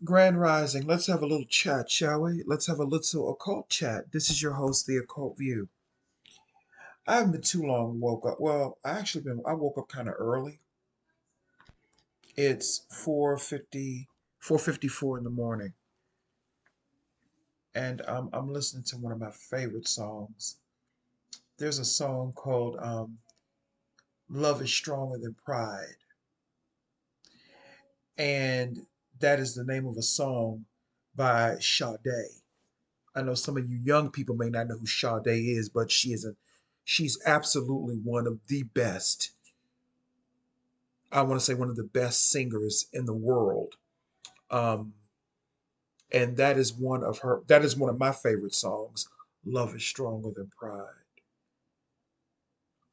Grand Rising, let's have a little chat, shall we? Let's have a little occult chat. This is your host, The Occult View. I haven't been too long woke up. Well, I woke up kind of early. It's 4:54 in the morning, and I'm listening to one of my favorite songs. There's a song called Love is Stronger Than Pride, and that is the name of a song by Sade. I know some of you young people may not know who Sade is, but she's absolutely one of the best. I want to say one of the best singers in the world. Um, and that is one of my favorite songs. Love is Stronger Than Pride.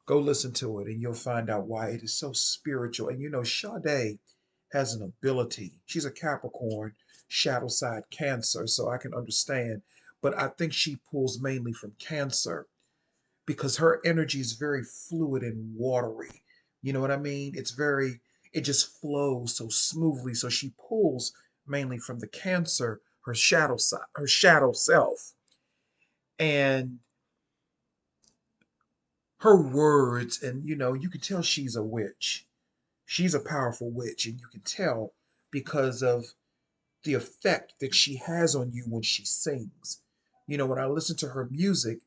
Go listen to it and you'll find out why it is so spiritual. And you know, Sade has an ability. She's a Capricorn, shadow side Cancer, so I can understand. But I think she pulls mainly from Cancer because her energy is very fluid and watery. You know what I mean? It just flows so smoothly. So she pulls mainly from the Cancer, her shadow side, her shadow self. And her words, and you can tell she's a witch. She's a powerful witch, and you can tell because of the effect that she has on you when she sings. When I listen to her music,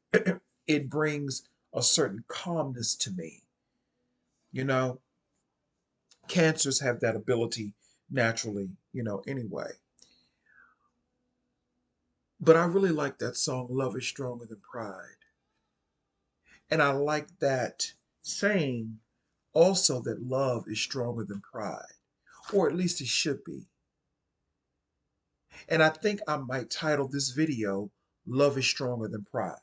it brings a certain calmness to me. You know, Cancers have that ability naturally, anyway. But I really like that song, Love is Stronger Than Pride. And I like that saying also that love is stronger than pride, or at least it should be. And I think I might title this video, Love is Stronger Than Pride.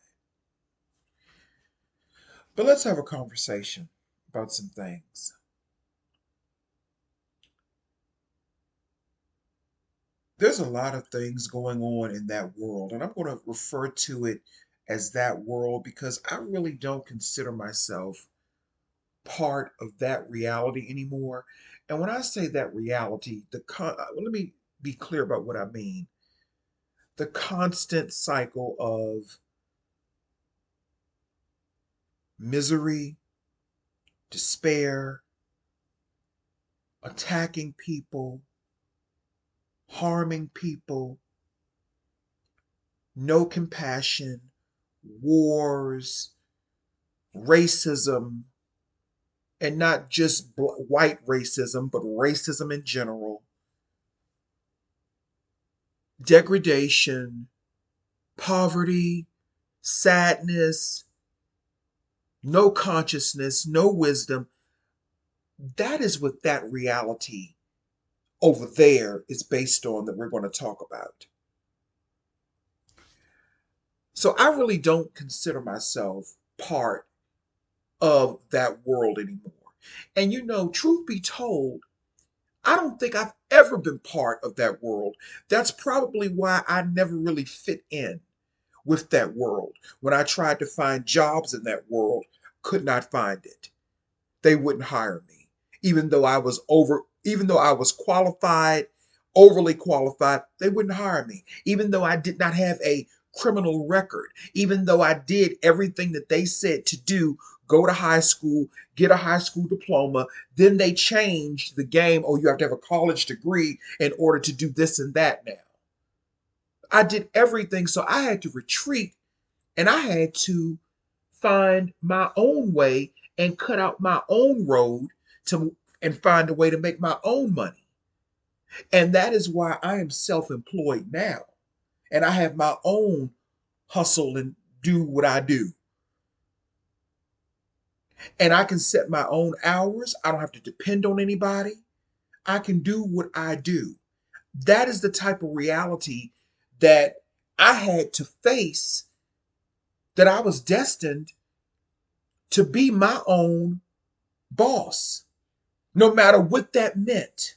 But let's have a conversation about some things. There's a lot of things going on in that world, and I'm going to refer to it as that world because I really don't consider myself part of that reality anymore. And when I say that reality, let me be clear about what I mean. The constant cycle of misery, despair, attacking people, harming people, no compassion, wars, racism, and not just white racism, but racism in general, degradation, poverty, sadness, no consciousness, no wisdom. That is what that reality over there is based on that we're going to talk about. So I really don't consider myself part of that world anymore. And truth be told, I don't think I've ever been part of that world. That's probably why I never really fit in with that world. When I tried to find jobs in that world, could not find it. They wouldn't hire me. Even though I was qualified, overly qualified, they wouldn't hire me. Even though I did not have a criminal record, even though I did everything that they said to do, go to high school, get a high school diploma, then they changed the game. Oh, you have to have a college degree in order to do this and that now. I did everything, so I had to retreat and I had to find my own way and cut out my own road to and find a way to make my own money. And that is why I am self-employed now. And I have my own hustle and do what I do. And I can set my own hours. I don't have to depend on anybody. I can do what I do. That is the type of reality that I had to face, that I was destined to be my own boss, no matter what that meant.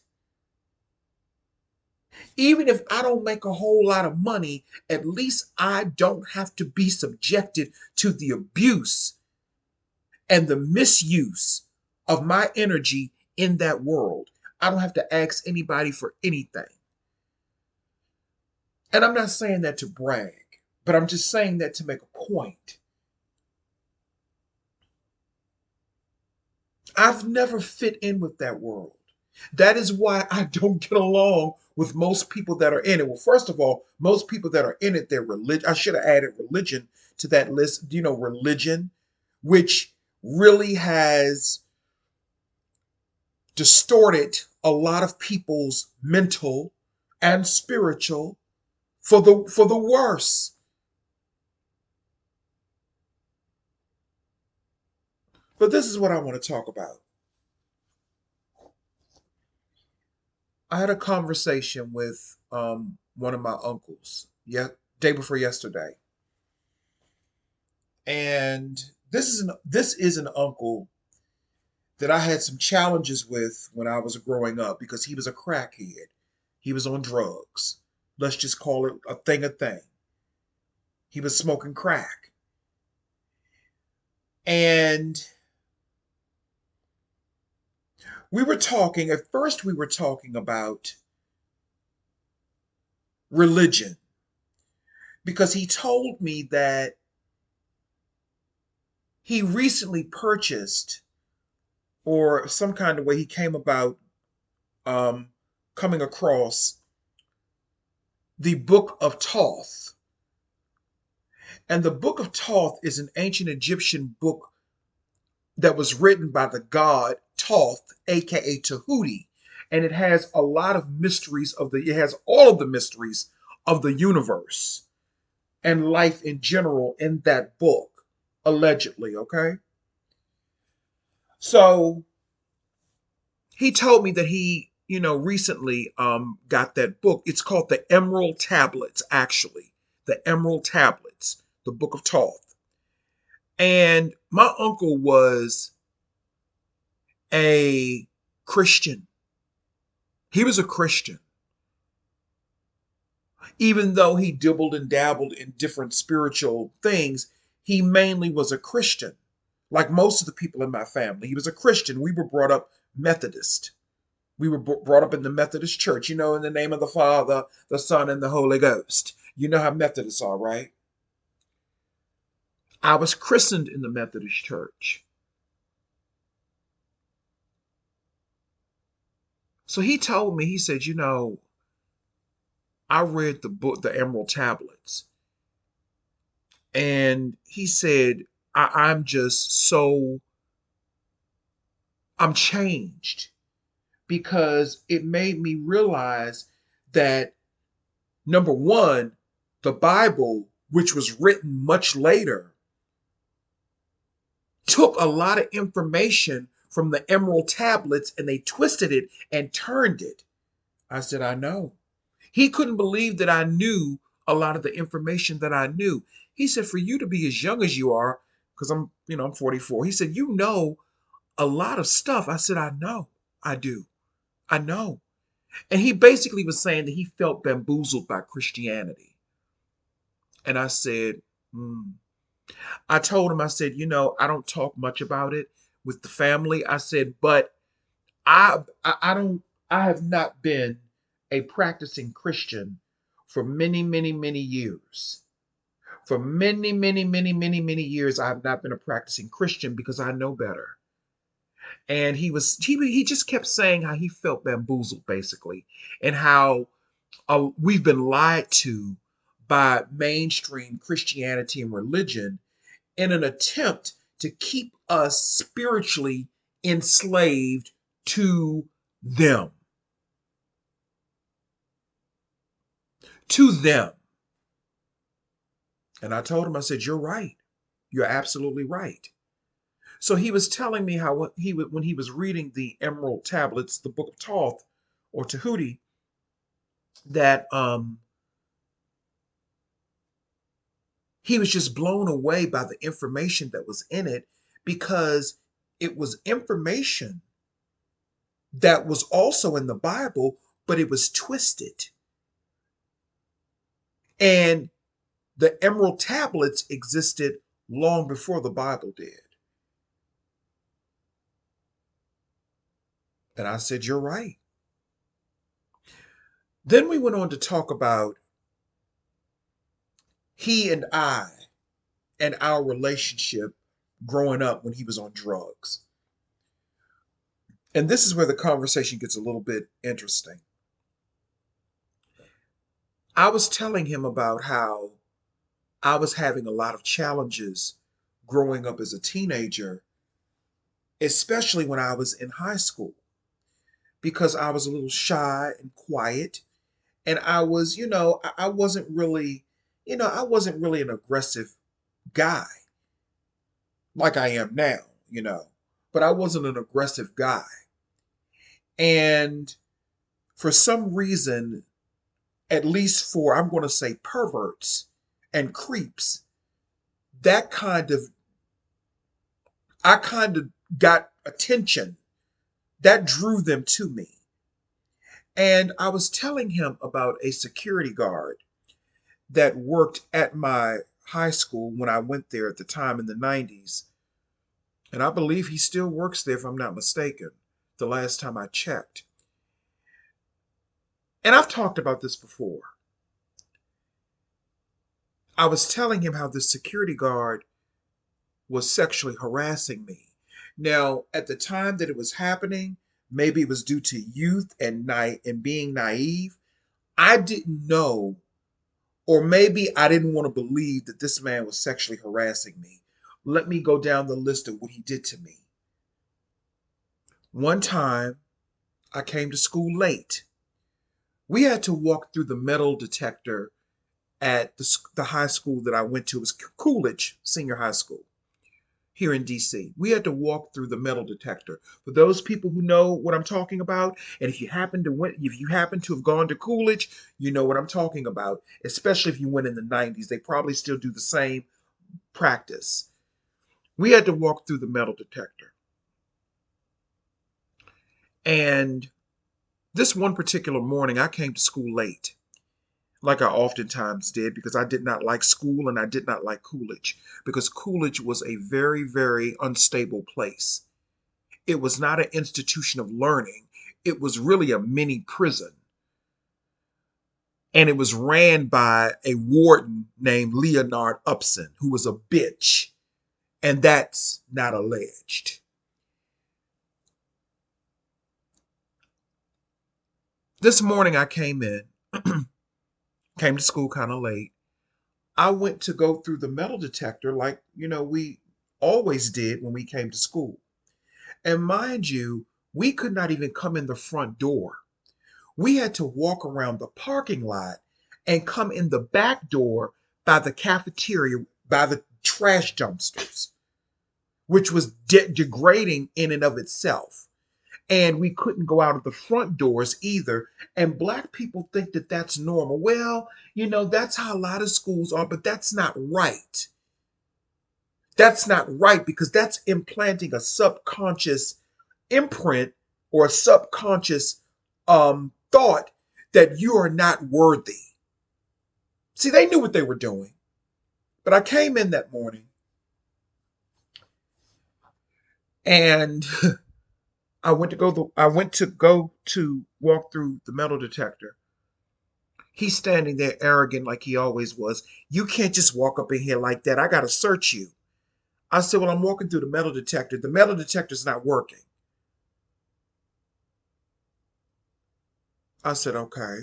Even if I don't make a whole lot of money, at least I don't have to be subjected to the abuse and the misuse of my energy in that world. I don't have to ask anybody for anything. And I'm not saying that to brag, but I'm just saying that to make a point. I've never fit in with that world. That is why I don't get along with most people that are in it. Well, first of all, most people that are in it, they're religion. I should have added religion to that list. You know, religion, which really has distorted a lot of people's mental and spiritual for the worse. But this is what I want to talk about. I had a conversation with one of my uncles, yeah, day before yesterday, and this is an uncle that I had some challenges with when I was growing up because he was a crackhead. He was on drugs. Let's just call it a thing a thing. He was smoking crack. And we were talking about religion because he told me that he recently purchased, or some kind of way he came about um, coming across the Book of Thoth. And the Book of Thoth is an ancient Egyptian book that was written by the god Thoth, aka Tahuti. And it has a lot of mysteries it has all of the mysteries of the universe and life in general in that book, allegedly, okay? So he told me that he, recently got that book. It's called the Emerald Tablets, actually. The Emerald Tablets, the Book of Thoth. And my uncle was a Christian. He was a Christian. Even though he dibbled and dabbled in different spiritual things, he mainly was a Christian. Like most of the people in my family, he was a Christian. We were brought up Methodist. We were brought up in the Methodist church, in the name of the Father, the Son, and the Holy Ghost. You know how Methodists are, right? I was christened in the Methodist church. So he told me, he said, I read the book, the Emerald Tablets, and he said, I'm just so, I'm changed because it made me realize that, number one, the Bible, which was written much later, took a lot of information from the Emerald Tablets and they twisted it and turned it. I said, I know. He couldn't believe that I knew a lot of the information that I knew. He said, for you to be as young as you are, because I'm 44. He said, you know a lot of stuff. I said, I know. I do. I know. And he basically was saying that he felt bamboozled by Christianity. And I said, hmm. I told him, I said, I don't talk much about it with the family. I said, but I don't, I have not been a practicing Christian for many, many, many years. For many, many, many, many, many years, I have not been a practicing Christian because I know better. And he just kept saying how he felt bamboozled, basically, and how we've been lied to by mainstream Christianity and religion in an attempt to keep us spiritually enslaved to them. To them. And I told him, I said, you're right. You're absolutely right. So he was telling me how when he was reading the Emerald Tablets, the Book of Thoth or Tahuti, that he was just blown away by the information that was in it because it was information that was also in the Bible, but it was twisted. And the Emerald Tablets existed long before the Bible did. And I said, you're right. Then we went on to talk about he and our relationship growing up when he was on drugs. And this is where the conversation gets a little bit interesting. I was telling him about how I was having a lot of challenges growing up as a teenager, especially when I was in high school, because I was a little shy and quiet. And I was, I wasn't really, I wasn't really an aggressive guy like I am now, you know, but I wasn't an aggressive guy. And for some reason, at least for, I'm going to say perverts and creeps, that I kind of got attention. That drew them to me. And I was telling him about a security guard that worked at my high school when I went there at the time in the 90s. And I believe he still works there, if I'm not mistaken, the last time I checked. And I've talked about this before. I was telling him how this security guard was sexually harassing me. Now, at the time that it was happening, maybe it was due to youth and being naive. I didn't know, or maybe I didn't want to believe that this man was sexually harassing me. Let me go down the list of what he did to me. One time, I came to school late. We had to walk through the metal detector at the high school that I went to. It was Coolidge Senior High School here in DC. We had to walk through the metal detector. For those people who know what I'm talking about, and if you happen to have gone to Coolidge, you know what I'm talking about. Especially if you went in the 90s, they probably still do the same practice. We had to walk through the metal detector. And this one particular morning, I came to school late, like I oftentimes did, because I did not like school and I did not like Coolidge, because Coolidge was a very, very unstable place. It was not an institution of learning, it was really a mini prison. And it was ran by a warden named Leonard Upson, who was a bitch. And that's not alleged. This morning I came to school kind of late. I went to go through the metal detector like, we always did when we came to school. And mind you, we could not even come in the front door. We had to walk around the parking lot and come in the back door by the cafeteria, by the trash dumpsters, which was degrading in and of itself. And we couldn't go out of the front doors either. And black people think that that's normal. Well, that's how a lot of schools are, but that's not right. That's not right, because that's implanting a subconscious imprint or a subconscious thought that you are not worthy. See, they knew what they were doing. But I came in that morning and I went to go to walk through the metal detector. He's standing there arrogant like he always was. You can't just walk up in here like that. I got to search you. I said, well, I'm walking through the metal detector. The metal detector's not working. I said, okay.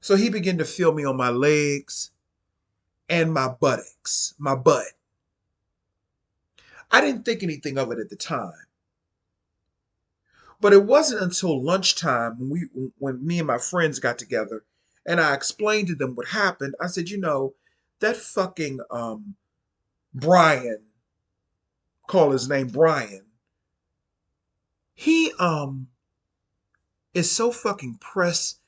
So he began to feel me on my legs and my buttocks, my butt. I didn't think anything of it at the time. But it wasn't until lunchtime when me and my friends got together and I explained to them what happened. I said, that fucking Brian, call his name Brian, he is so fucking pressed.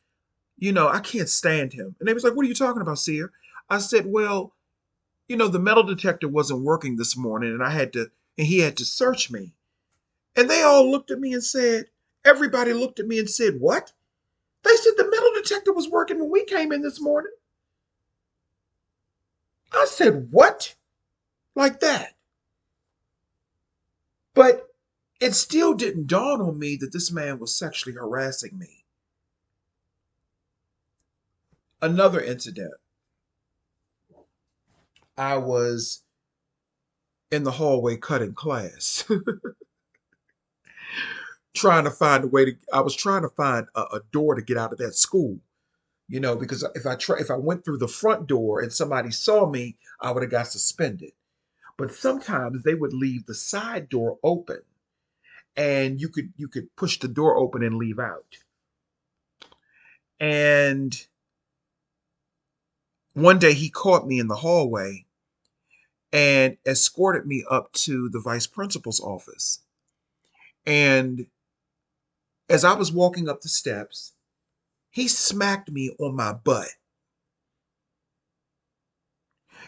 I can't stand him. And they was like, what are you talking about, Seer? I said, well, the metal detector wasn't working this morning and he had to search me. And they all looked at me and said, everybody looked at me and said, what? They said the metal detector was working when we came in this morning. I said, what? Like that. But it still didn't dawn on me that this man was sexually harassing me. Another incident, I was in the hallway cutting class, trying to find a way to, I was trying to find a door to get out of that school. Because if I went through the front door and somebody saw me, I would have got suspended. But sometimes they would leave the side door open, and you could push the door open and leave out. And one day he caught me in the hallway and escorted me up to the vice principal's office. And as I was walking up the steps, he smacked me on my butt.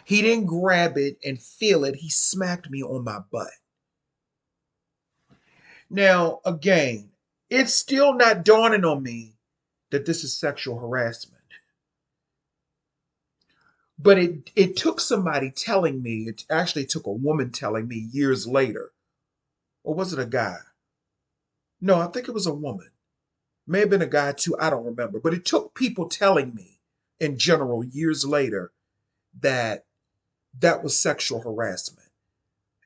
He didn't grab it and feel it. He smacked me on my butt. Now, again, it's still not dawning on me that this is sexual harassment. But it took somebody telling me, it actually took a woman telling me years later. Or was it a guy? No, I think it was a woman. May have been a guy too, I don't remember. But it took people telling me in general years later that that was sexual harassment.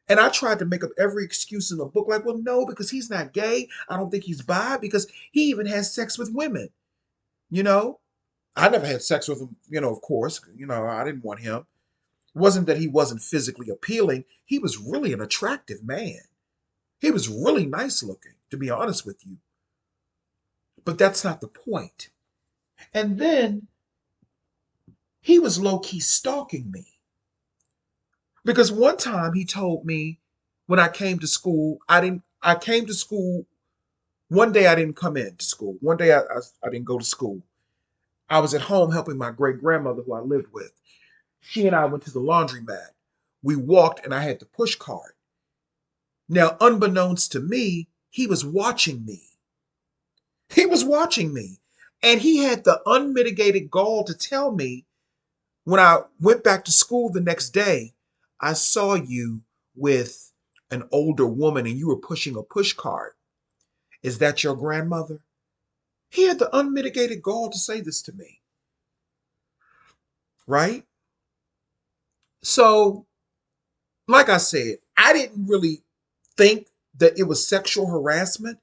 And I tried to make up every excuse in the book, like, well, no, because he's not gay. I don't think he's bi, because he even has sex with women. You know, I never had sex with him, of course. I didn't want him. It wasn't that he wasn't physically appealing. He was really an attractive man. He was really nice looking, to be honest with you. But that's not the point. And then he was low key stalking me. Because one time he told me when I came to school, I came to school. One day I didn't come into school. One day I didn't go to school. I was at home helping my great grandmother who I lived with. She and I went to the laundromat. We walked and I had the push cart. Now, unbeknownst to me, he was watching me. He was watching me. And he had the unmitigated gall to tell me when I went back to school the next day, I saw you with an older woman and you were pushing a push cart. Is that your grandmother? He had the unmitigated gall to say this to me, right? So, like I said, I didn't really think that it was sexual harassment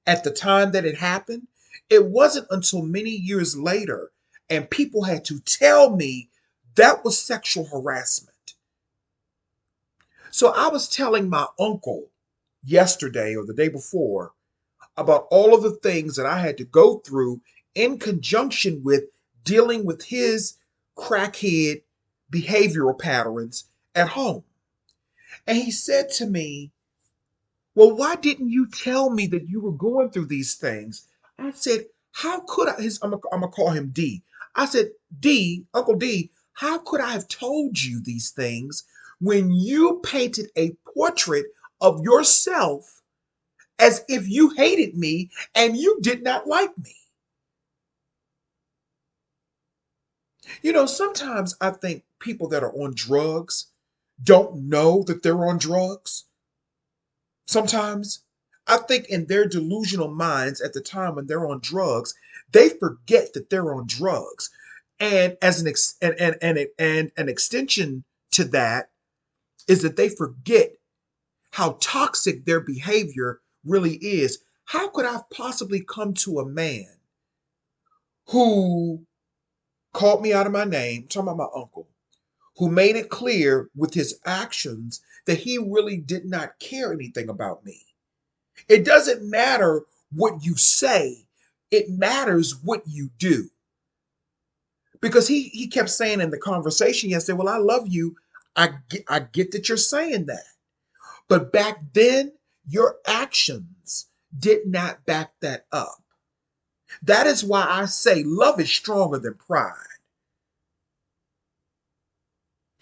at the time that it happened. It wasn't until many years later, and people had to tell me that was sexual harassment. So I was telling my uncle yesterday or the day before about all of the things that I had to go through in conjunction with dealing with his crackhead behavioral patterns at home. And he said to me, well, why didn't you tell me that you were going through these things? I said, how could I? I'm going to call him D. I said, D, Uncle D, how could I have told you these things when you painted a portrait of yourself as if you hated me and you did not like me? Sometimes I think people that are on drugs don't know that they're on drugs. Sometimes I think in their delusional minds at the time when they're on drugs, they forget that they're on drugs. And as and an extension to that is that they forget how toxic their behavior really is. How could I possibly come to a man who called me out of my name, I'm talking about my uncle, who made it clear with his actions that he really did not care anything about me? It doesn't matter what you say, it matters what you do. Because he kept saying in the conversation yesterday, well, I love you. I get that you're saying that. But back then, your actions did not back that up. That is why I say love is stronger than pride.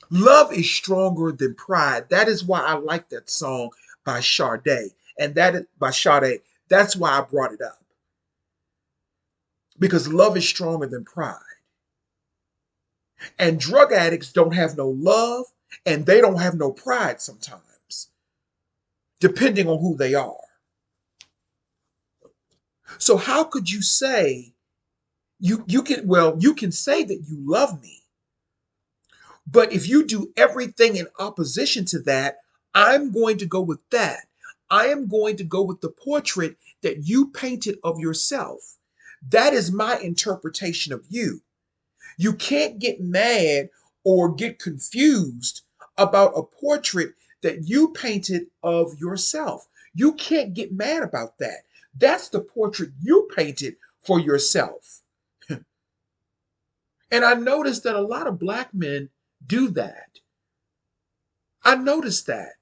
Love is stronger than pride. That is why I like that song by Sade. And that is by Sade. That's why I brought it up. Because love is stronger than pride. And drug addicts don't have no love and they don't have no pride sometimes, depending on who they are. So, how could you say You can, well, you can say that you love me, but if you do everything in opposition to that, I'm going to go with that. I am going to go with the portrait that you painted of yourself. That is my interpretation of you. You can't get mad or get confused about a portrait that you painted of yourself. You can't get mad about that. That's the portrait you painted for yourself. And I noticed that a lot of black men do that. I noticed that.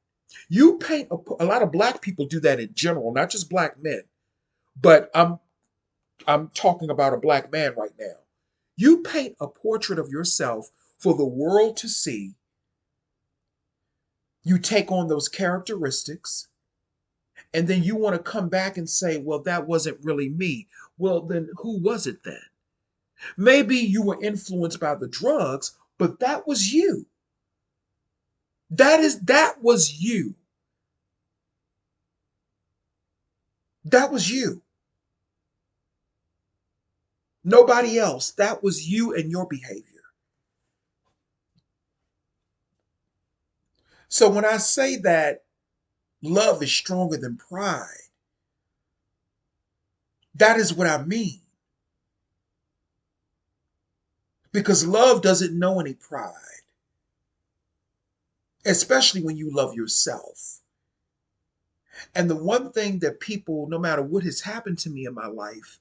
You paint a lot of black people do that in general, not just black men. But I'm talking about a black man right now. You paint a portrait of yourself for the world to see. You take on those characteristics, and then you want to come back and say, well, that wasn't really me. Well, then who was it then? Maybe you were influenced by the drugs, but that was you. That was you. That was you. Nobody else. That was you and your behavior. So when I say that love is stronger than pride, that is what I mean. Because love doesn't know any pride, especially when you love yourself. And the one thing that people, no matter what has happened to me in my life,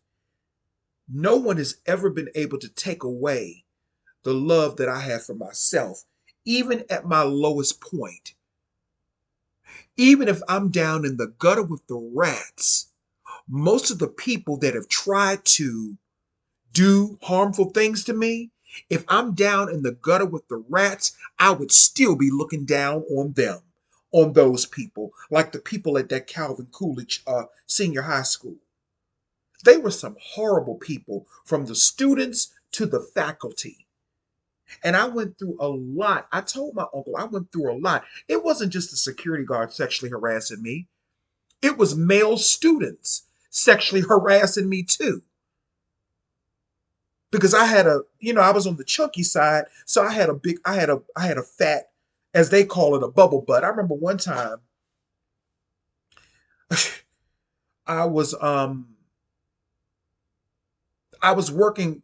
no one has ever been able to take away the love that I have for myself, even at my lowest point. Even if I'm down in the gutter with the rats, most of the people that have tried to do harmful things to me, if I'm down in the gutter with the rats, I would still be looking down on them, on those people, like the people at that Calvin Coolidge senior high school. They were some horrible people, from the students to the faculty. And I went through a lot. I told my uncle I went through a lot. It wasn't just the security guard sexually harassing me, it was male students sexually harassing me too. Because I had I was on the chunky side, so I had a fat, as they call it, a bubble butt. I remember one time I was I was working,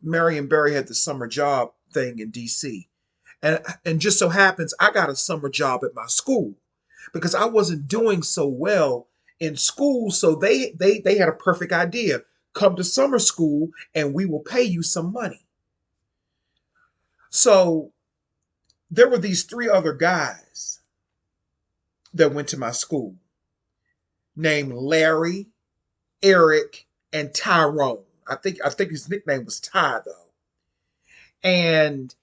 Marion Barry had the summer job thing in DC. And just so happens I got a summer job at my school because I wasn't doing so well in school. So they had a perfect idea. Come to summer school and we will pay you some money. So there were these three other guys that went to my school named Larry, Eric, and Tyrone. I think his nickname was Ty though. And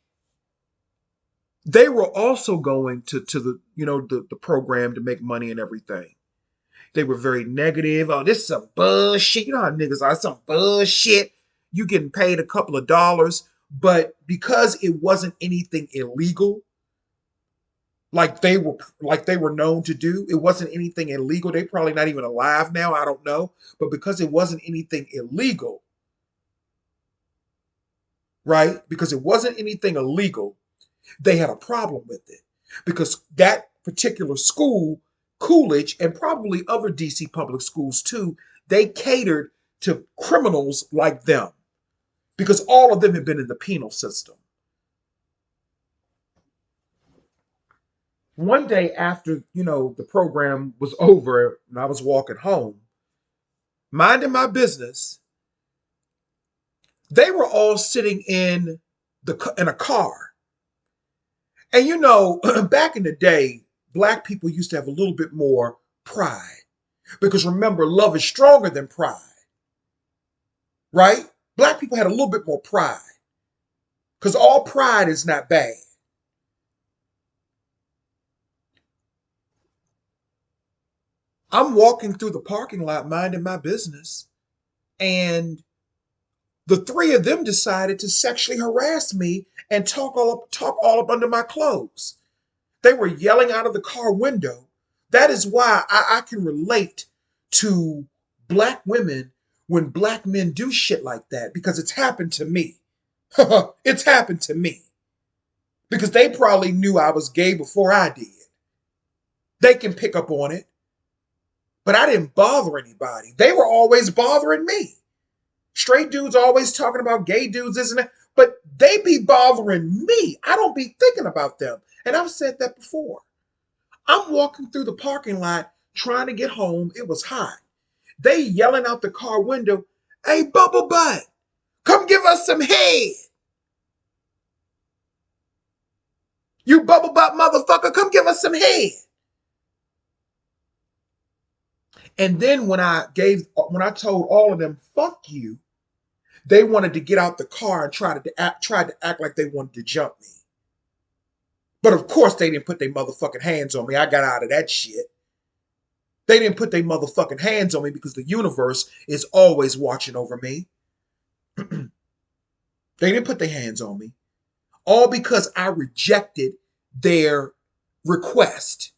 they were also going to the the program to make money and everything. They were very negative. Oh, this is some bullshit. You know how niggas are, some bullshit. You getting paid a couple of dollars, but because it wasn't anything illegal, like they were known to do, it wasn't anything illegal. They probably not even alive now. I don't know, but because it wasn't anything illegal, right? Because it wasn't anything illegal, they had a problem with it because that particular school, Coolidge, and probably other DC public schools too, they catered to criminals like them because all of them had been in the penal system. One day after, the program was over and I was walking home, minding my business, they were all sitting in a car. And back in the day, black people used to have a little bit more pride. Because remember, love is stronger than pride, right? Black people had a little bit more pride. Because all pride is not bad. I'm walking through the parking lot minding my business, and the three of them decided to sexually harass me and talk all up under my clothes. They were yelling out of the car window. That is why I can relate to black women when black men do shit like that because it's happened to me. It's happened to me because they probably knew I was gay before I did. They can pick up on it, but I didn't bother anybody. They were always bothering me. Straight dudes always talking about gay dudes, isn't it? But they be bothering me. I don't be thinking about them. And I've said that before. I'm walking through the parking lot trying to get home. It was hot. They yelling out the car window, "Hey, Bubble Butt, come give us some head. You Bubble Butt motherfucker, come give us some head." And then when I told all of them, "Fuck you," they wanted to get out the car and tried to act like they wanted to jump me. But of course they didn't put their motherfucking hands on me. I got out of that shit. They didn't put their motherfucking hands on me because the universe is always watching over me. They didn't put their hands on me. All because I rejected their request.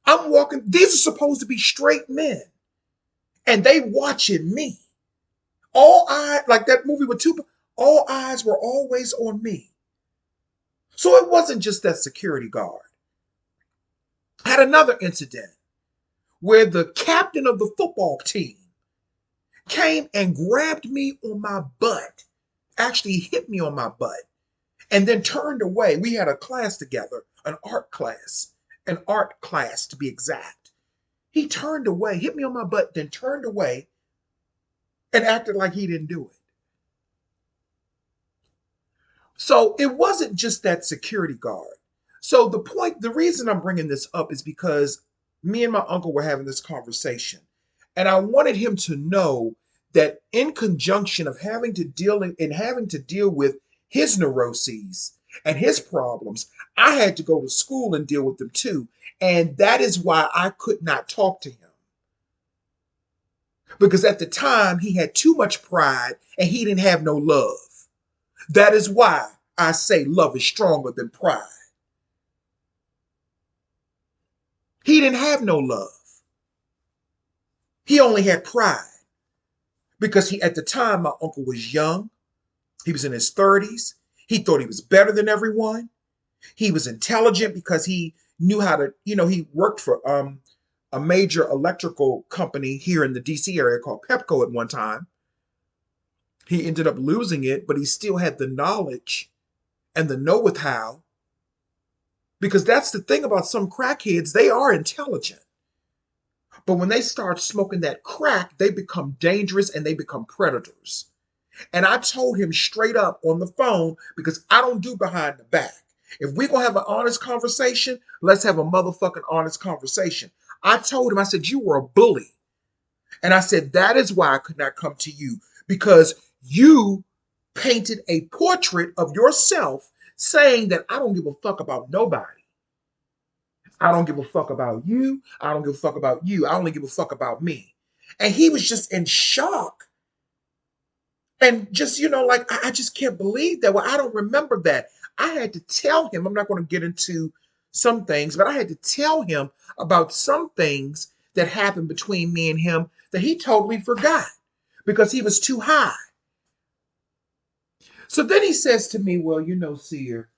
I'm walking, these are supposed to be straight men. And they watching me. All eyes, like that movie with Tupac, all eyes were always on me. So it wasn't just that security guard. I had another incident where the captain of the football team came and grabbed me on my butt, actually hit me on my butt, and then turned away. We had a class together, an art class to be exact. He turned away, hit me on my butt, then turned away and acted like he didn't do it. So it wasn't just that security guard. So the reason I'm bringing this up is because me and my uncle were having this conversation, and I wanted him to know that in conjunction of having to deal with his neuroses and his problems, I had to go to school and deal with them too. And that is why I could not talk to him. Because at the time he had too much pride and he didn't have no love. That is why I say love is stronger than pride. He didn't have no love. He only had pride. Because at the time, my uncle was young. He was in his 30s. He thought he was better than everyone. He was intelligent because he knew how to, he worked for a major electrical company here in the DC area called Pepco at one time. He ended up losing it, but he still had the knowledge and the know-how. Because that's the thing about some crackheads, they are intelligent. But when they start smoking that crack, they become dangerous and they become predators. And I told him straight up on the phone, because I don't do behind the back. If we're going to have an honest conversation, let's have a motherfucking honest conversation. I told him, I said, you were a bully. And I said, that is why I could not come to you, because you painted a portrait of yourself saying that I don't give a fuck about nobody. I don't give a fuck about you. I don't give a fuck about you. I only give a fuck about me. And he was just in shock. And just, like, I just can't believe that. Well, I don't remember that. I had to tell him, I'm not going to get into some things, but I had to tell him about some things that happened between me and him that he totally forgot because he was too high. So then he says to me, well, Seer,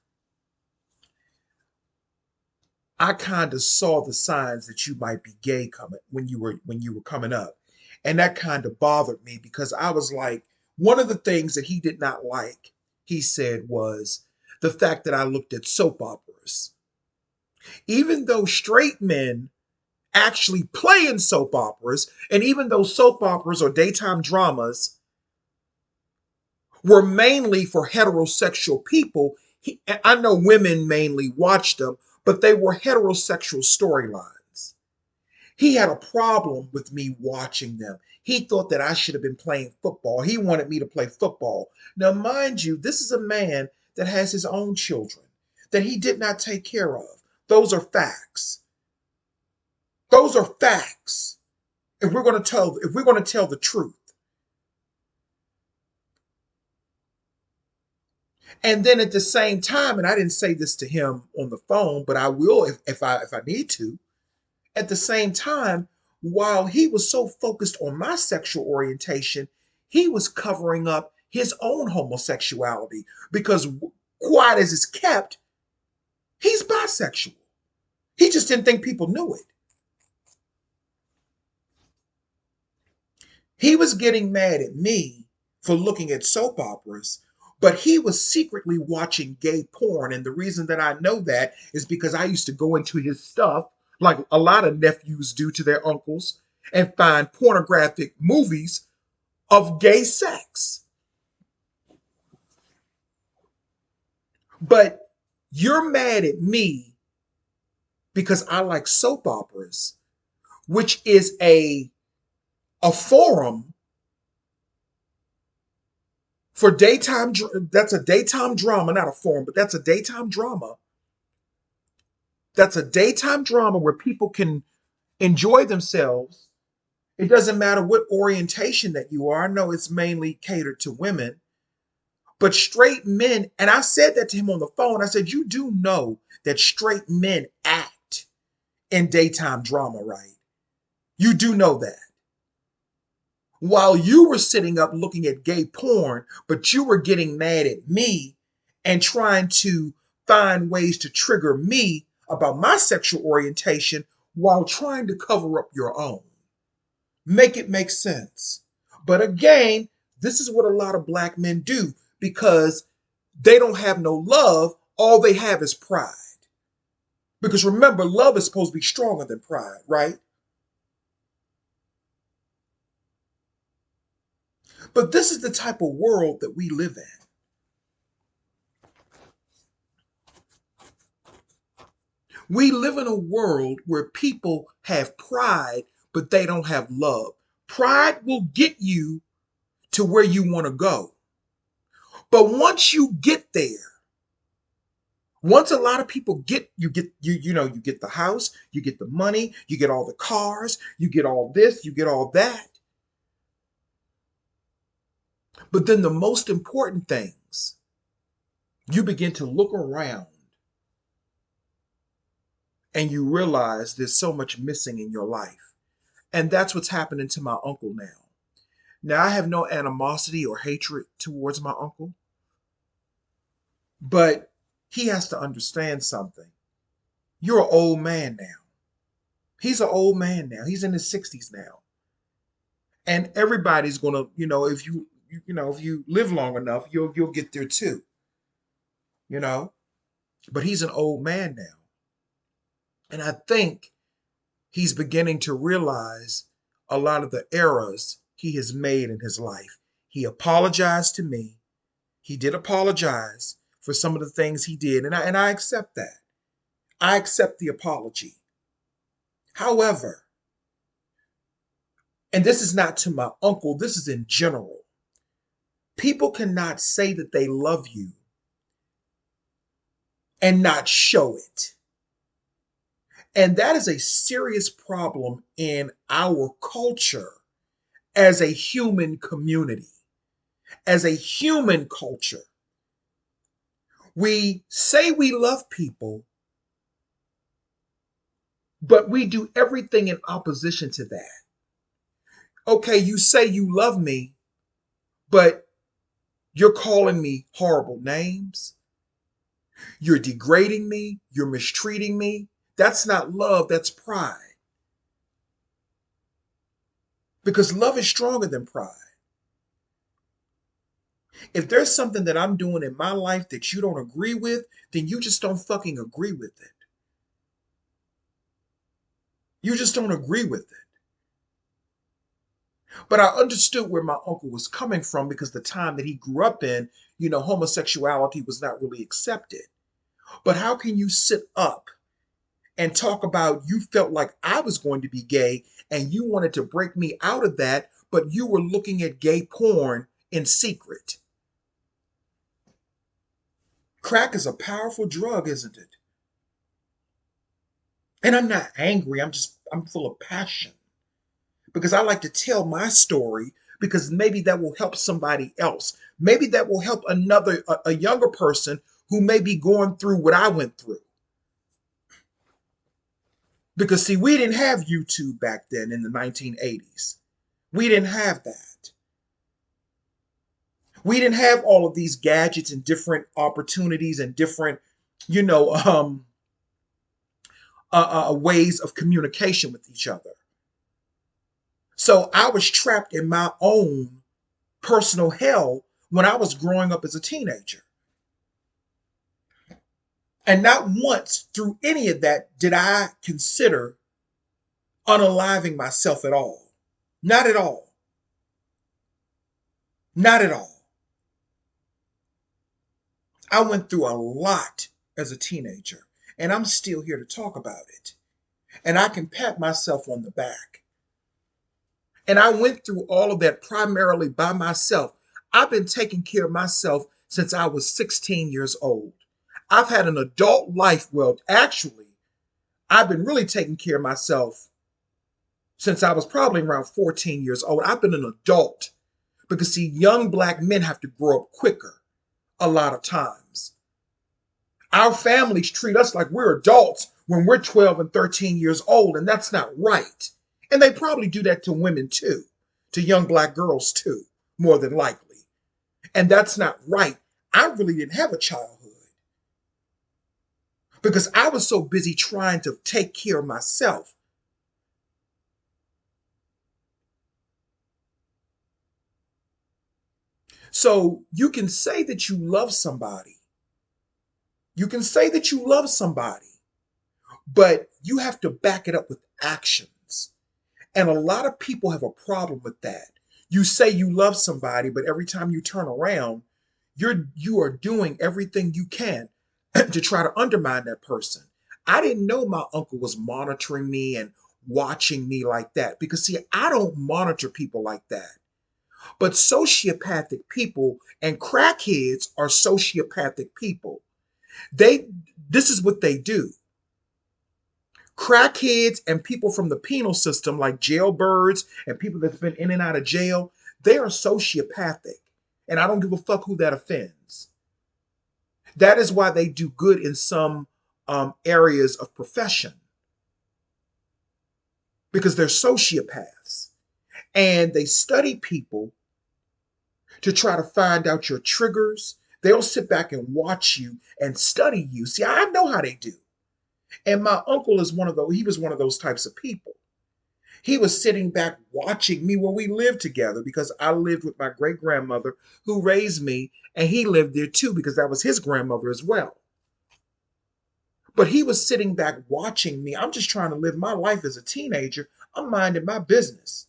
I kind of saw the signs that you might be gay coming when you were coming up. And that kind of bothered me because I was like, one of the things that he did not like, he said, was the fact that I looked at soap operas. Even though straight men actually play in soap operas, and even though soap operas or daytime dramas were mainly for heterosexual people, I know women mainly watched them, but they were heterosexual storylines. He had a problem with me watching them. He thought that I should have been playing football. He wanted me to play football. Now, mind you, this is a man that has his own children that he did not take care of. Those are facts. Those are facts. If we're going to tell the truth. And then at the same time, and I didn't say this to him on the phone, but I will if I need to. At the same time, while he was so focused on my sexual orientation, he was covering up his own homosexuality because, quiet as it's kept, he's bisexual. He just didn't think people knew it. He was getting mad at me for looking at soap operas, but he was secretly watching gay porn. And the reason that I know that is because I used to go into his stuff, like a lot of nephews do to their uncles, and find pornographic movies of gay sex. But you're mad at me because I like soap operas, which is a forum for daytime. That's a daytime drama, not a forum, but that's a daytime drama. That's a daytime drama where people can enjoy themselves. It doesn't matter what orientation that you are. I know it's mainly catered to women, but straight men, and I said that to him on the phone. I said, you do know that straight men act in daytime drama, right? You do know that. While you were sitting up looking at gay porn, but you were getting mad at me and trying to find ways to trigger me about my sexual orientation while trying to cover up your own. Make it make sense. But again, this is what a lot of black men do because they don't have no love. All they have is pride. Because remember, love is supposed to be stronger than pride, right? But this is the type of world that we live in. We live in a world where people have pride, but they don't have love. Pride will get you to where you want to go. But once you get there, once a lot of people you get the house, you get the money, you get all the cars, you get all this, you get all that. But then the most important things, you begin to look around and you realize there's so much missing in your life. And that's what's happening to my uncle now. Now, I have no animosity or hatred towards my uncle, but he has to understand something. You're an old man now. He's an old man now. He's in his 60s now. And everybody's going to, if you live long enough, you'll get there too, you know? But he's an old man now. And I think he's beginning to realize a lot of the errors he has made in his life. He apologized to me. He did apologize for some of the things he did, and I accept that. I accept the apology. However, and this is not to my uncle, this is in general. People cannot say that they love you and not show it. And that is a serious problem in our culture as a human community, as a human culture. We say we love people, but we do everything in opposition to that. Okay, you say you love me, but you're calling me horrible names. You're degrading me. You're mistreating me. That's not love, that's pride. Because love is stronger than pride. If there's something that I'm doing in my life that you don't agree with, then you just don't fucking agree with it. You just don't agree with it. But I understood where my uncle was coming from because the time that he grew up in, homosexuality was not really accepted. But how can you sit up and talk about you felt like I was going to be gay and you wanted to break me out of that, but you were looking at gay porn in secret? Crack is a powerful drug, isn't it? And I'm not angry, I'm full of passion because I like to tell my story because maybe that will help somebody else. Maybe that will help a younger person who may be going through what I went through. Because, see, we didn't have YouTube back then in the 1980s. We didn't have that. We didn't have all of these gadgets and different opportunities and different, you know, ways of communication with each other. So I was trapped in my own personal hell when I was growing up as a teenager. And not once through any of that did I consider unaliving myself at all. Not at all. Not at all. I went through a lot as a teenager, and I'm still here to talk about it. And I can pat myself on the back. And I went through all of that primarily by myself. I've been taking care of myself since I was 16 years old. I've had an adult life. Well, actually, I've been really taking care of myself since I was probably around 14 years old. I've been an adult because, see, young black men have to grow up quicker a lot of times. Our families treat us like we're adults when we're 12 and 13 years old, and that's not right. And they probably do that to women too, to young black girls too, more than likely. And that's not right. I really didn't have a childhood because I was so busy trying to take care of myself. So you can say that you love somebody. You can say that you love somebody, but you have to back it up with actions. And a lot of people have a problem with that. You say you love somebody, but every time you turn around, you are doing everything you can to try to undermine that person. I didn't know my uncle was monitoring me and watching me like that because, see, I don't monitor people like that. But sociopathic people and crackheads are sociopathic people. They this is what they do. Crackheads and people from the penal system, like jailbirds and people that's been in and out of jail, they are sociopathic. And I don't give a fuck who that offends. That is why they do good in some areas of profession because they're sociopaths and they study people to try to find out your triggers. They'll sit back and watch you and study you. See, I know how they do. And my uncle is one of those, he was one of those types of people. He was sitting back watching me when we lived together because I lived with my great grandmother who raised me, and he lived there too because that was his grandmother as well. But he was sitting back watching me. I'm just trying to live my life as a teenager. I'm minding my business.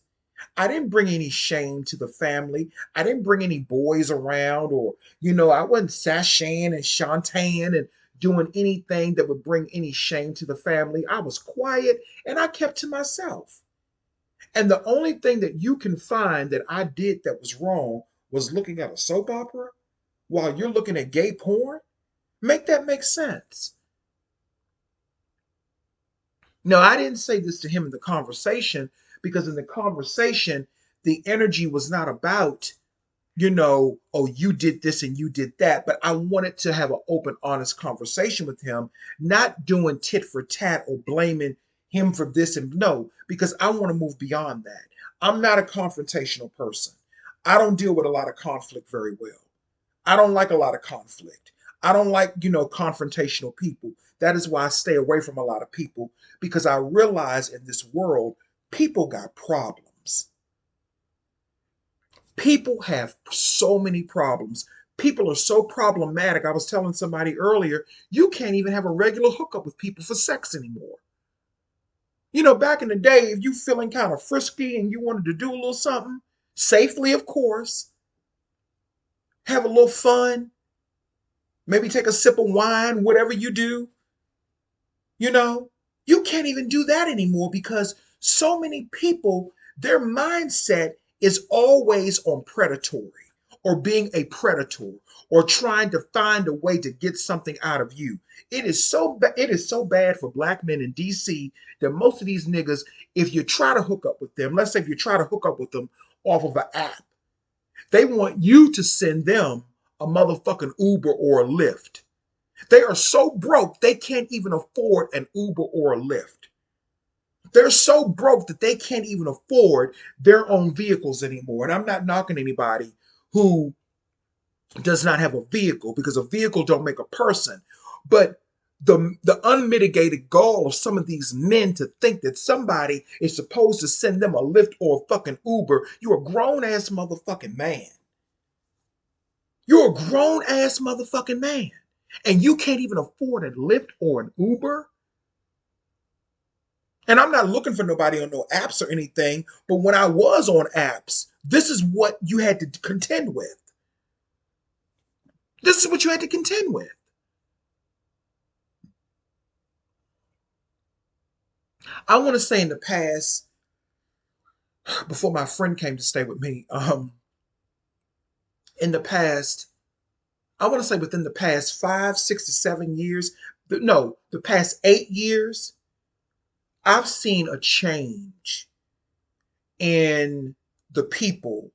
I didn't bring any shame to the family. I didn't bring any boys around or, I wasn't sashaying and shantaing and doing anything that would bring any shame to the family. I was quiet and I kept to myself. And the only thing that you can find that I did that was wrong was looking at a soap opera while you're looking at gay porn. Make that make sense. No, I didn't say this to him in the conversation because in the conversation, the energy was not about, oh, you did this and you did that. But I wanted to have an open, honest conversation with him, not doing tit for tat or blaming him for this and no, because I want to move beyond that. I'm not a confrontational person. I don't deal with a lot of conflict very well. I don't like a lot of conflict. I don't like, confrontational people. That is why I stay away from a lot of people because I realize in this world, people got problems. People have so many problems. People are so problematic. I was telling somebody earlier, you can't even have a regular hookup with people for sex anymore. Back in the day, if you feeling kind of frisky and you wanted to do a little something, safely, of course, have a little fun, maybe take a sip of wine, whatever you do, you know, you can't even do that anymore because so many people, their mindset is always on predatory or being a predator or trying to find a way to get something out of you. It is so bad for black men in DC that most of these niggas, if you try to hook up with them, let's say if you try to hook up with them off of an app, they want you to send them a motherfucking Uber or a Lyft. They are so broke they can't even afford an Uber or a Lyft. They're so broke that they can't even afford their own vehicles anymore. And I'm not knocking anybody who does not have a vehicle, because a vehicle don't make a person. But the unmitigated gall of some of these men to think that somebody is supposed to send them a Lyft or a fucking Uber. You're a grown ass motherfucking man. You're a grown ass motherfucking man. And you can't even afford a Lyft or an Uber. And I'm not looking for nobody on no apps or anything, but when I was on apps, this is what you had to contend with. This is what you had to contend with. I want to say in the past, before my friend came to stay with me, in the past, I want to say within the past 5, 6 to 7 years, no, the past 8 years, I've seen a change in the people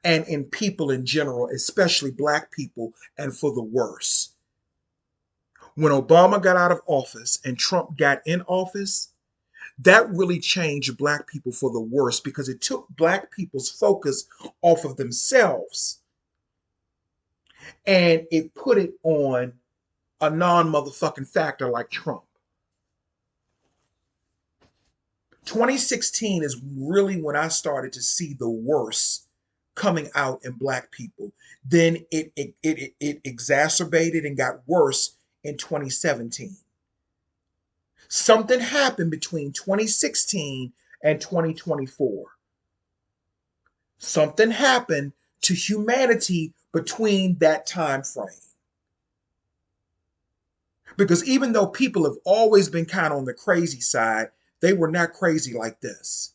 and in people in general, especially black people, and for the worse. When Obama got out of office and Trump got in office, that really changed black people for the worse, because it took black people's focus off of themselves and it put it on a non motherfucking factor like Trump. 2016 is really when I started to see the worst coming out in black people. Then it exacerbated and got worse in 2017. Something happened between 2016 and 2024. Something happened to humanity between that time frame. Because even though people have always been kind of on the crazy side, they were not crazy like this.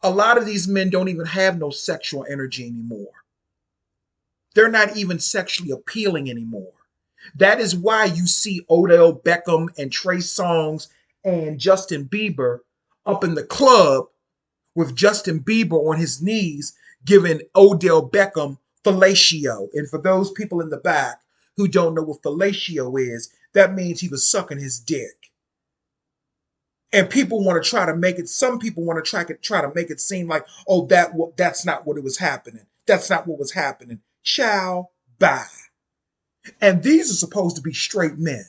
A lot of these men don't even have no sexual energy anymore. They're not even sexually appealing anymore. That is why you see Odell Beckham and Trey Songz and Justin Bieber up in the club with Justin Bieber on his knees giving Odell Beckham fellatio. And for those people in the back who don't know what fellatio is, that means he was sucking his dick. And people want to try to make it, some people want to try to make it seem like, oh, that's not what it was happening. That's not what was happening. Ciao, bye. And these are supposed to be straight men.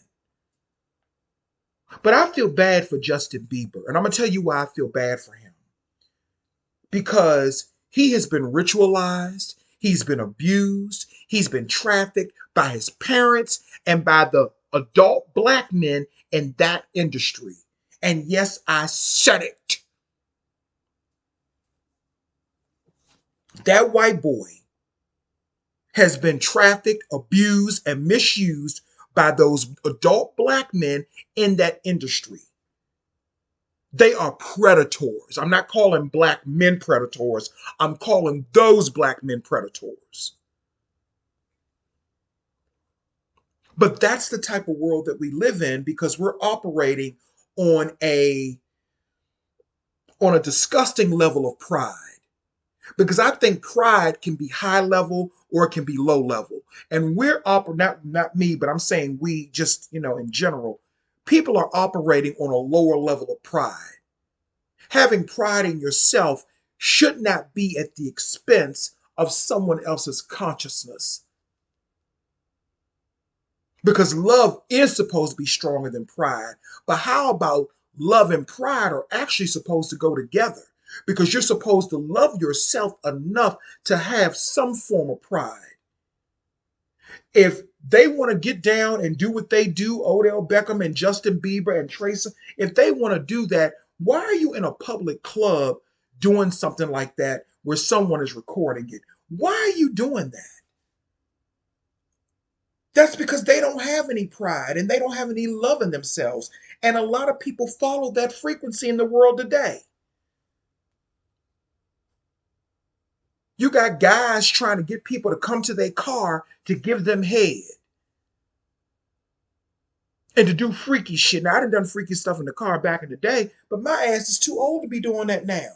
But I feel bad for Justin Bieber. And I'm going to tell you why I feel bad for him. Because he has been ritualized, he's been abused, he's been trafficked by his parents and by the adult black men in that industry. And yes, I said it. That white boy has been trafficked, abused, and misused by those adult black men in that industry. They are predators. I'm not calling black men predators. I'm calling those black men predators. But that's the type of world that we live in, because we're operating on a disgusting level of pride. Because I think pride can be high level or it can be low level. And we're not me, but I'm saying we, just, in general, people are operating on a lower level of pride. Having pride in yourself should not be at the expense of someone else's consciousness. Because love is supposed to be stronger than pride. But how about love and pride are actually supposed to go together? Because you're supposed to love yourself enough to have some form of pride. If they want to get down and do what they do, Odell Beckham and Justin Bieber and Tracy, if they want to do that, why are you in a public club doing something like that where someone is recording it? Why are you doing that? That's because they don't have any pride and they don't have any love in themselves. And a lot of people follow that frequency in the world today. You got guys trying to get people to come to their car to give them head and to do freaky shit. Now, I done freaky stuff in the car back in the day, but my ass is too old to be doing that now.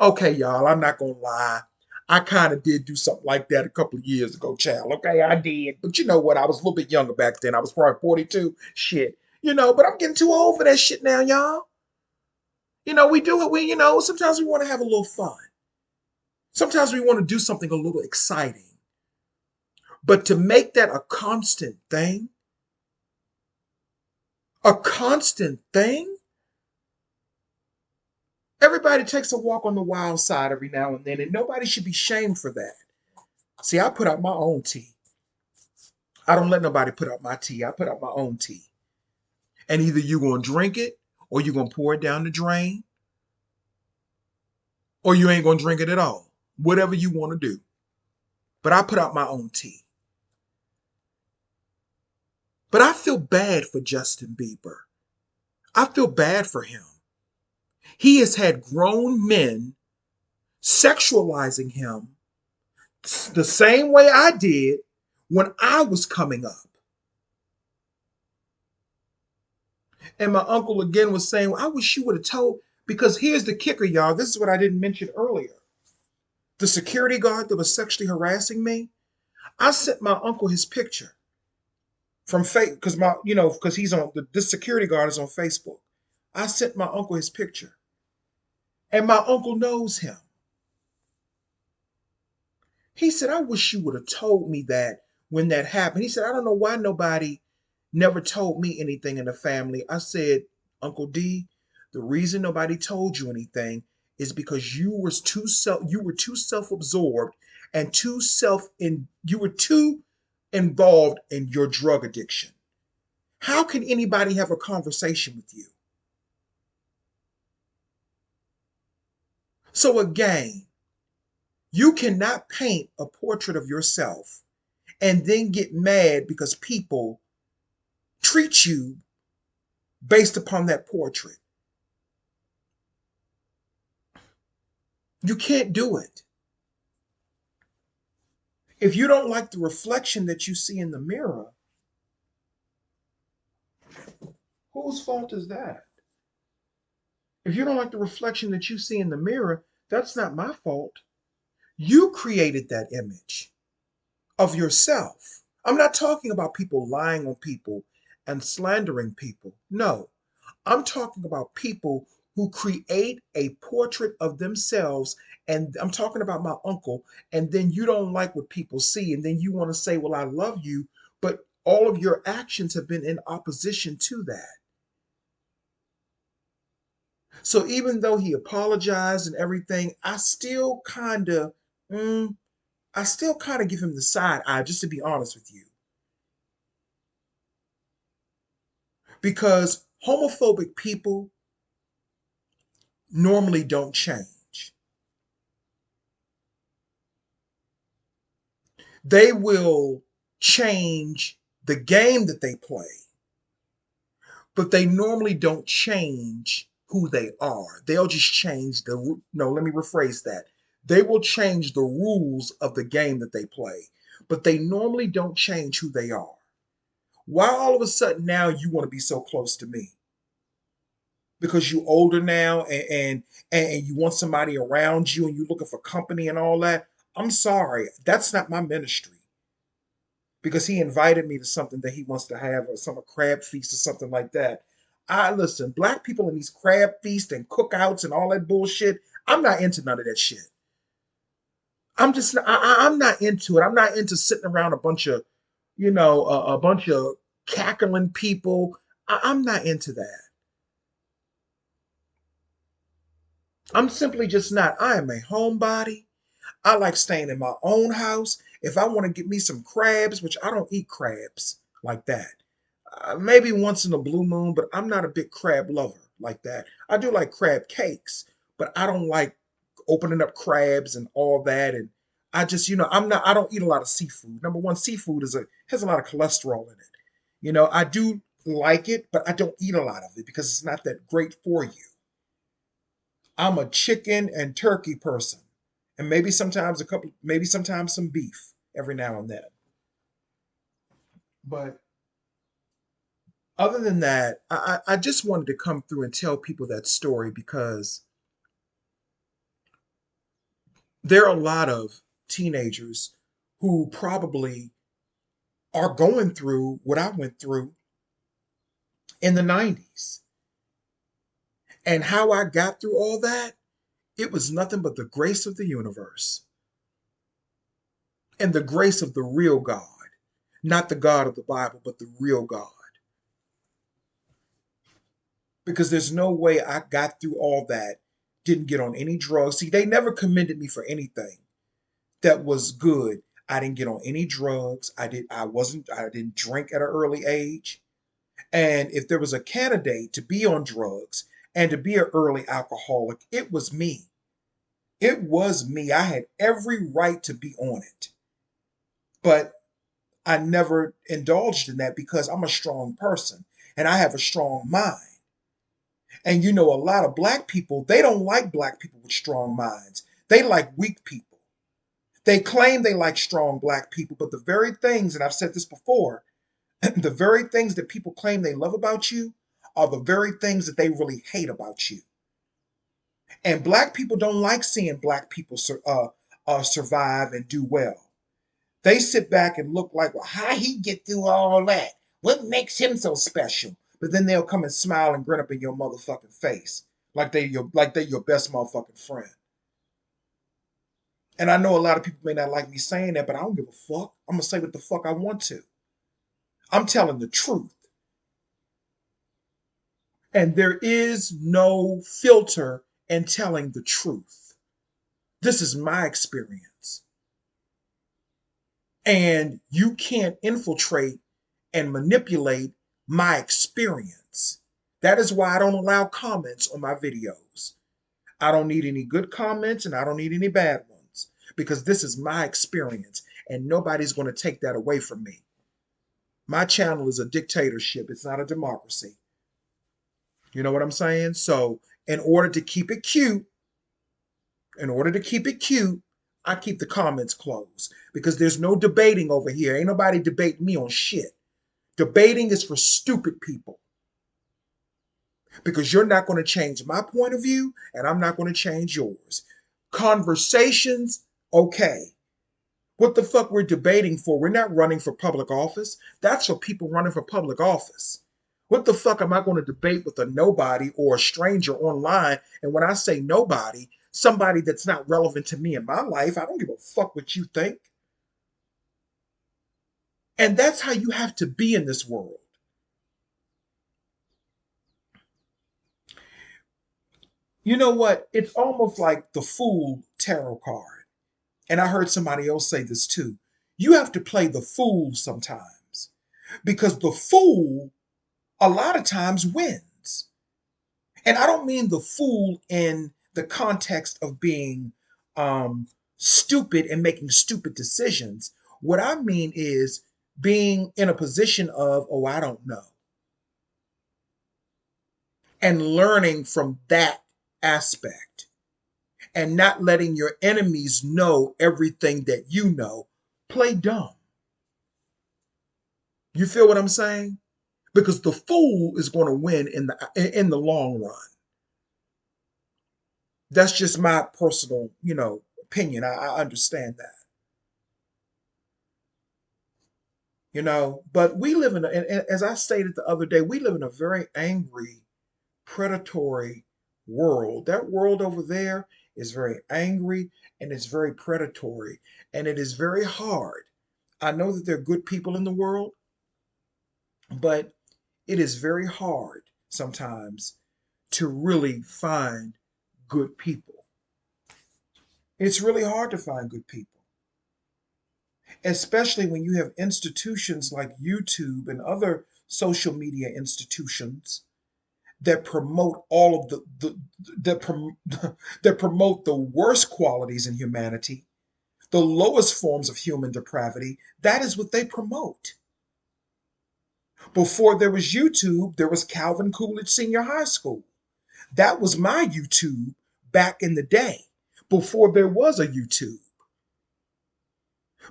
Okay, y'all, I'm not going to lie. I kind of did do something like that a couple of years ago, child. Okay, I did. But you know what? I was a little bit younger back then. I was probably 42. Shit. But I'm getting too old for that shit now, y'all. We do it. Sometimes we want to have a little fun. Sometimes we want to do something a little exciting. But to make that a constant thing, everybody takes a walk on the wild side every now and then, and nobody should be shamed for that. See, I put out my own tea. I don't let nobody put out my tea. I put out my own tea. And either you're going to drink it, or you're going to pour it down the drain, or you ain't going to drink it at all. Whatever you want to do. But I put out my own tea. But I feel bad for Justin Bieber. I feel bad for him. He has had grown men sexualizing him the same way I did when I was coming up. And my uncle again was saying, well, I wish you would have told, because here's the kicker, y'all. This is what I didn't mention earlier. The security guard that was sexually harassing me, I sent my uncle his picture from because because he's on this security guard is on Facebook. I sent my uncle his picture, and my uncle knows him. He said, I wish you would have told me that when that happened. He said, I don't know why nobody never told me anything in the family. I said, Uncle D, the reason nobody told you anything is because you were too self-absorbed and you were too involved in your drug addiction. How can anybody have a conversation with you? So again, you cannot paint a portrait of yourself and then get mad because people treat you based upon that portrait. You can't do it. If you don't like the reflection that you see in the mirror, whose fault is that? If you don't like the reflection that you see in the mirror, that's not my fault. You created that image of yourself. I'm not talking about people lying on people and slandering people. No, I'm talking about people who create a portrait of themselves. And I'm talking about my uncle. And then you don't like what people see. And then you want to say, well, I love you. But all of your actions have been in opposition to that. So even though he apologized and everything, mm, I still kind of give him the side eye, just to be honest with you. Because homophobic people normally don't change. They will change the game that they play, but they normally don't change who they are. They'll just change no, let me rephrase that. They will change the rules of the game that they play, but they normally don't change who they are. Why all of a sudden now you want to be so close to me? Because you older now and you want somebody around you and you're looking for company and all that. I'm sorry, that's not my ministry. Because he invited me to something that he wants to have, or some crab feast or something like that. I listen, black people in these crab feasts and cookouts and all that bullshit. I'm not into none of that shit. I'm not into it. I'm not into sitting around a bunch of cackling people. I'm not into that. I'm simply just not. I am a homebody. I like staying in my own house. If I want to get me some crabs, which I don't eat crabs like that. Maybe once in a blue moon, but I'm not a big crab lover like that. I do like crab cakes, but I don't like opening up crabs and all that. And I just, I don't eat a lot of seafood. Number one, seafood has a lot of cholesterol in it. I do like it, but I don't eat a lot of it because it's not that great for you. I'm a chicken and turkey person. And maybe sometimes some beef every now and then. But other than that, I just wanted to come through and tell people that story because there are a lot of teenagers who probably are going through what I went through in the 90s. And how I got through all that, it was nothing but the grace of the universe and the grace of the real God. Not the God of the Bible, but the real God. Because there's no way I got through all that, didn't get on any drugs. See, they never commended me for anything that was good. I didn't get on any drugs. I didn't drink at an early age. And if there was a candidate to be on drugs and to be an early alcoholic, it was me. It was me. I had every right to be on it. But I never indulged in that because I'm a strong person and I have a strong mind. And you know, a lot of black people, they don't like black people with strong minds. They like weak people. They claim they like strong black people, but the very things, and I've said this before, the very things that people claim they love about you are the very things that they really hate about you. And black people don't like seeing black people survive and do well. They sit back and look like, well, how he get through all that? What makes him so special? But then they'll come and smile and grin up in your motherfucking face like they your best motherfucking friend. And I know a lot of people may not like me saying that, but I don't give a fuck. I'm gonna say what the fuck I want to. I'm telling the truth. And there is no filter in telling the truth. This is my experience. And you can't infiltrate and manipulate my experience. That is why I don't allow comments on my videos. I don't need any good comments and I don't need any bad ones because this is my experience and nobody's going to take that away from me. My channel is a dictatorship, it's not a democracy. You know what I'm saying? So, in order to keep it cute, in order to keep it cute, I keep the comments closed because there's no debating over here. Ain't nobody debating me on shit. Debating is for stupid people because you're not going to change my point of view and I'm not going to change yours. Conversations, okay. What the fuck we're debating for? We're not running for public office. That's for people running for public office. What the fuck am I going to debate with a nobody or a stranger online? And when I say nobody, somebody that's not relevant to me in my life, I don't give a fuck what you think. And that's how you have to be in this world. You know what? It's almost like the Fool tarot card. And I heard somebody else say this too. You have to play the fool sometimes because the fool a lot of times wins. And I don't mean the fool in the context of being stupid and making stupid decisions. What I mean is being in a position of, oh, I don't know, and learning from that aspect and not letting your enemies know everything that you know. Play dumb. You feel what I'm saying? Because the fool is going to win in the long run. That's just my personal, opinion. I understand that. But we live and as I stated the other day, we live in a very angry, predatory world. That world over there is very angry and it's very predatory and it is very hard. I know that there are good people in the world, but it is very hard sometimes to really find good people. It's really hard to find good people, especially when you have institutions like YouTube and other social media institutions that promote all of that promote the worst qualities in humanity, the lowest forms of human depravity. That is what they promote. Before there was YouTube, there was Calvin Coolidge Senior High School. That was my YouTube back in the day, before there was a YouTube.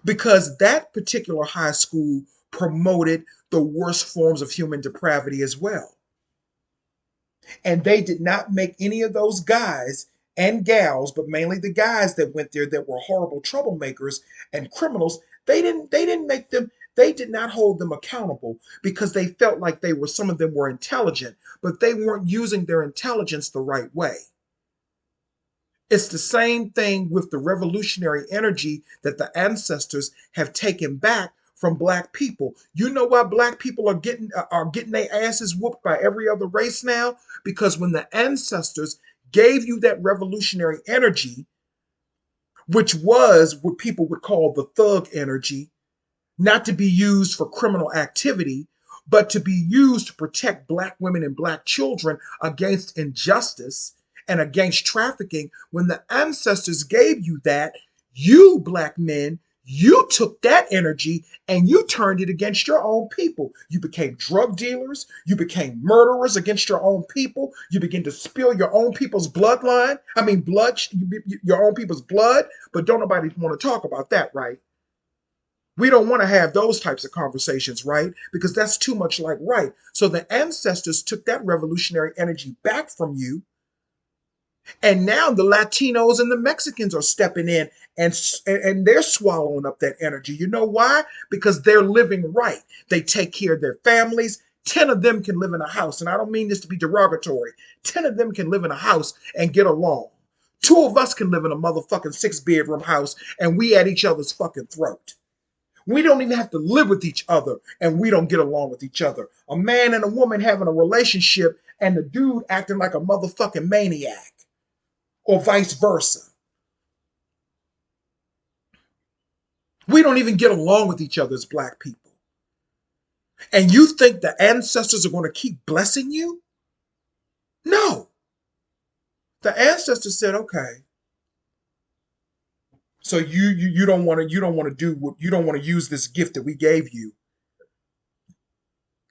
Because that particular high school promoted the worst forms of human depravity as well. And they did not make any of those guys and gals, but mainly the guys that went there that were horrible troublemakers and criminals, they didn't make them, They did not hold them accountable because they felt like some of them were intelligent, but they weren't using their intelligence the right way. It's the same thing with the revolutionary energy that the ancestors have taken back from black people. You know why black people are getting their asses whooped by every other race now? Because when the ancestors gave you that revolutionary energy, which was what people would call the thug energy, not to be used for criminal activity, but to be used to protect black women and black children against injustice and against trafficking. When the ancestors gave you that, you black men, you took that energy and you turned it against your own people. You became drug dealers. You became murderers against your own people. You begin to spill your own people's bloodline. I mean, your own people's blood. But don't nobody want to talk about that, right? We don't want to have those types of conversations, right? Because that's too much like right. So the ancestors took that revolutionary energy back from you. And now the Latinos and the Mexicans are stepping in and they're swallowing up that energy. You know why? Because they're living right. They take care of their families. 10 of them can live in a house. And I don't mean this to be derogatory. 10 of them can live in a house and get along. Two of us can live in a motherfucking 6-bedroom house and we at each other's fucking throat. We don't even have to live with each other and we don't get along with each other. A man and a woman having a relationship and the dude acting like a motherfucking maniac or vice versa. We don't even get along with each other as black people. And you think the ancestors are going to keep blessing you? No. The ancestors said, okay, so you don't want to do what you don't want to use this gift that we gave you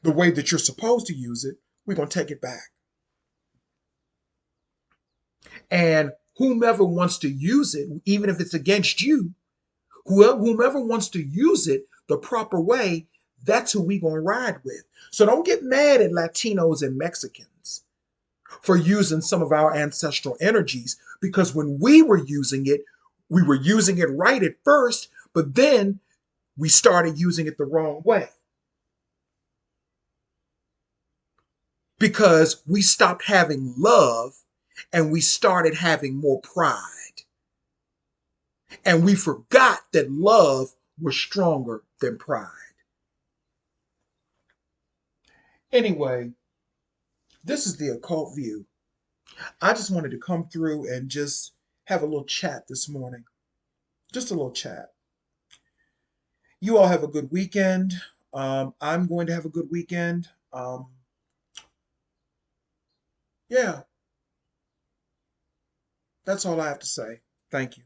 the way that you're supposed to use it. We're going to take it back. And whomever wants to use it, even if it's against you, whomever wants to use it the proper way, that's who we gonna ride with. So don't get mad at Latinos and Mexicans for using some of our ancestral energies, because when we were using it right at first, but then we started using it the wrong way because we stopped having love and we started having more pride. And we forgot that love was stronger than pride. Anyway, this is the occult view. I just wanted to come through and just have a little chat this morning. Just a little chat. You all have a good weekend. I'm going to have a good weekend. Yeah, that's all I have to say. Thank you.